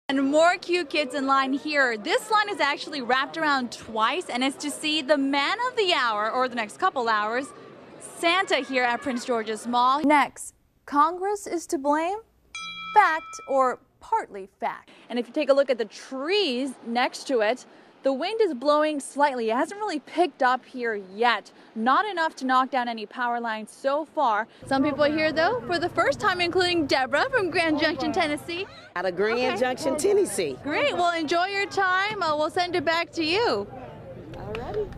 And more cute kids in line here. This line is actually wrapped around twice, and it's to see the man of the hour, or the next couple hours, Santa here at Prince George's Mall. Next, Congress is to blame? Fact, or partly fact. And if you take a look at the trees next to it, the wind is blowing slightly. It hasn't really picked up here yet. Not enough to knock down any power lines so far. Some people are here, though, for the first time, including Deborah from Grand Junction, Tennessee. Out of Grand Junction, Tennessee. Great. Well, enjoy your time. We'll send it back to you.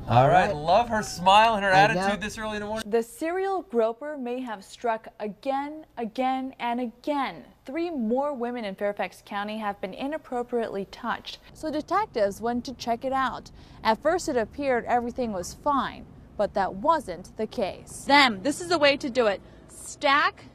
All right. Love her smile and her attitude this early in the morning. The serial groper may have struck again, and again. 3 more women in Fairfax County have been inappropriately touched. So detectives went to check it out. At first it appeared everything was fine, but that wasn't the case. This is the way to do it. Stack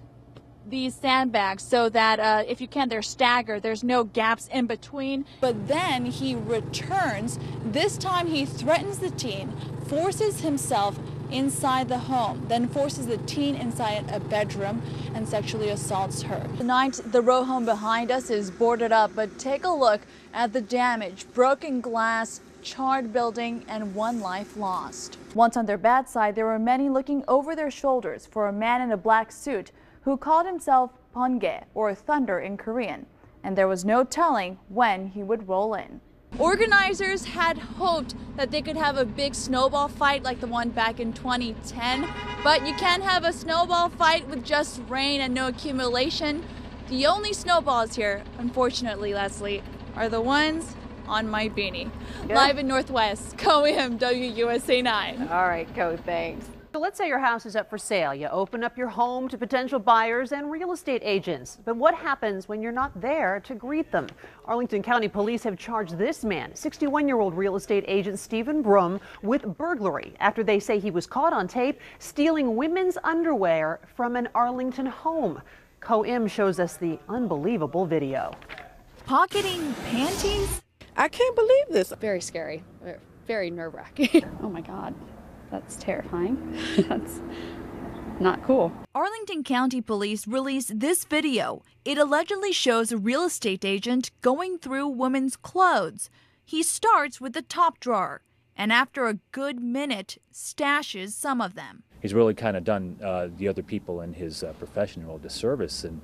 these sandbags so that if you can, they're staggered. There's no gaps in between. But then he returns. This time he threatens the teen, forces himself inside the home, then forces the teen inside a bedroom and sexually assaults her. Tonight, the row home behind us is boarded up, but take a look at the damage. Broken glass, charred building, and 1 life lost. Once on their bad side, there were many looking over their shoulders for a man in a black suit who called himself Ponge, or Thunder in Korean, and there was no telling when he would roll in. Organizers had hoped that they could have a big snowball fight like the one back in 2010, but you can't have a snowball fight with just rain and no accumulation. The only snowballs here, unfortunately, Leslie, are the ones on my beanie. Good. Live in Northwest, Co-Im WUSA 9. All right, Co, thanks. So let's say your house is up for sale. You open up your home to potential buyers and real estate agents. But what happens when you're not there to greet them? Arlington County Police have charged this man, 61-year-old real estate agent Stephen Brum, with burglary after they say he was caught on tape stealing women's underwear from an Arlington home. Co-Im shows us the unbelievable video. Pocketing panties? I can't believe this. Very scary, very nerve-wracking. Oh my God. That's terrifying. That's not cool. Arlington County Police released this video. It allegedly shows a real estate agent going through women's clothes. He starts with the top drawer, and after a good minute, stashes some of them. He's really kind of done the other people in his profession a disservice and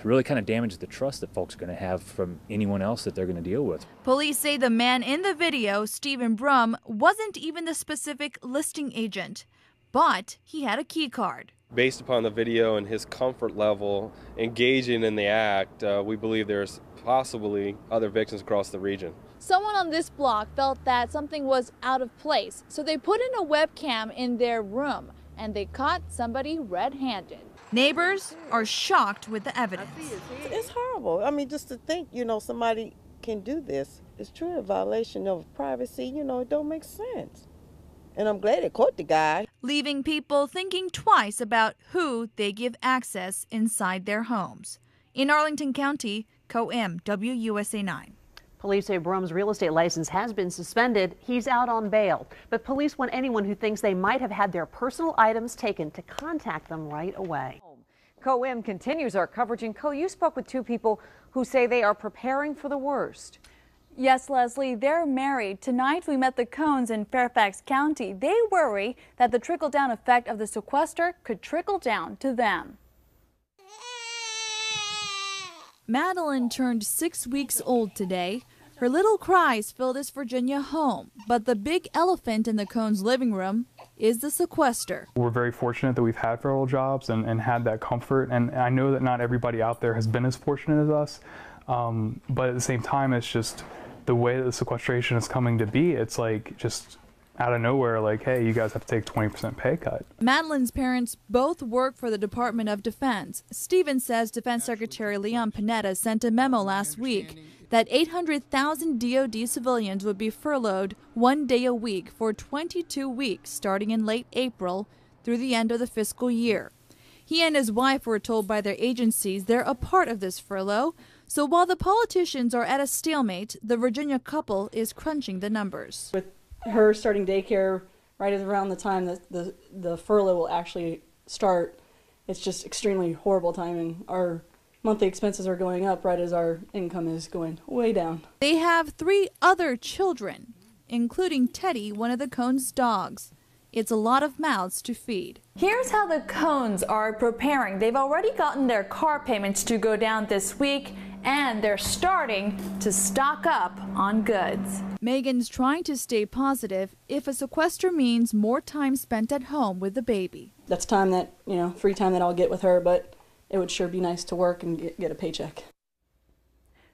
really kind of damaged the trust that folks are going to have from anyone else that they're going to deal with. Police say the man in the video, Stephen Brum, wasn't even the specific listing agent, but he had a key card. Based upon the video and his comfort level engaging in the act, we believe there's possibly other victims across the region. Someone on this block felt that something was out of place, so they put in a webcam in their room, and they caught somebody red-handed. Neighbors are shocked with the evidence. It's horrible. I mean, just to think, somebody can do this. It's truly a violation of privacy. It don't make sense. And I'm glad they caught the guy. Leaving people thinking twice about who they give access inside their homes. In Arlington County, Co-Im WUSA 9. Police say Brum's real estate license has been suspended. He's out on bail. But police want anyone who thinks they might have had their personal items taken to contact them right away. Co-Im continues our coverage, and you spoke with 2 people who say they are preparing for the worst. Yes, Leslie, they're married. Tonight we met the Cohns in Fairfax County. They worry that the trickle-down effect of the sequester could trickle down to them. Madeline turned 6 weeks old today. Her little cries fill this Virginia home, but the big elephant in the Cohns' living room is the sequester. We're very fortunate that we've had federal jobs and had that comfort, and I know that not everybody out there has been as fortunate as us, but at the same time, it's just the way that the sequestration is coming to be. It's like just out of nowhere, like, hey, you guys have to take 20% pay cut. Madeline's parents both work for the Department of Defense. Stephen says Defense Secretary Leon Panetta sent a memo last week that 800,000 DoD civilians would be furloughed 1 day a week for 22 weeks starting in late April through the end of the fiscal year. He and his wife were told by their agencies they're a part of this furlough. So while the politicians are at a stalemate, the Virginia couple is crunching the numbers. With her starting daycare right around the time that the furlough will actually start, it's just extremely horrible timing. Our monthly expenses are going up right as our income is going way down. They have 3 other children, including Teddy, one of the Cohn's dogs. It's a lot of mouths to feed. Here's how the Cohns are preparing. They've already gotten their car payments to go down this week, and they're starting to stock up on goods. Megan's trying to stay positive if a sequester means more time spent at home with the baby. That's time that, free time that I'll get with her, but it would sure be nice to work and get a paycheck.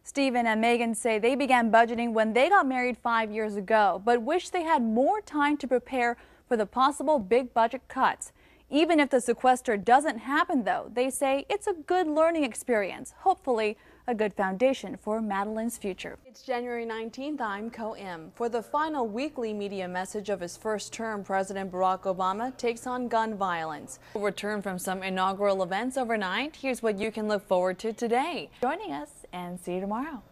Stephen and Megan say they began budgeting when they got married 5 years ago, but wish they had more time to prepare for the possible big budget cuts. Even if the sequester doesn't happen, though, they say it's a good learning experience, hopefully a good foundation for Madeline's future. It's January 19th. I'm Ko Im. For the final weekly media message of his first term, President Barack Obama takes on gun violence. We'll return from some inaugural events overnight. Here's what you can look forward to today. Joining us, and see you tomorrow.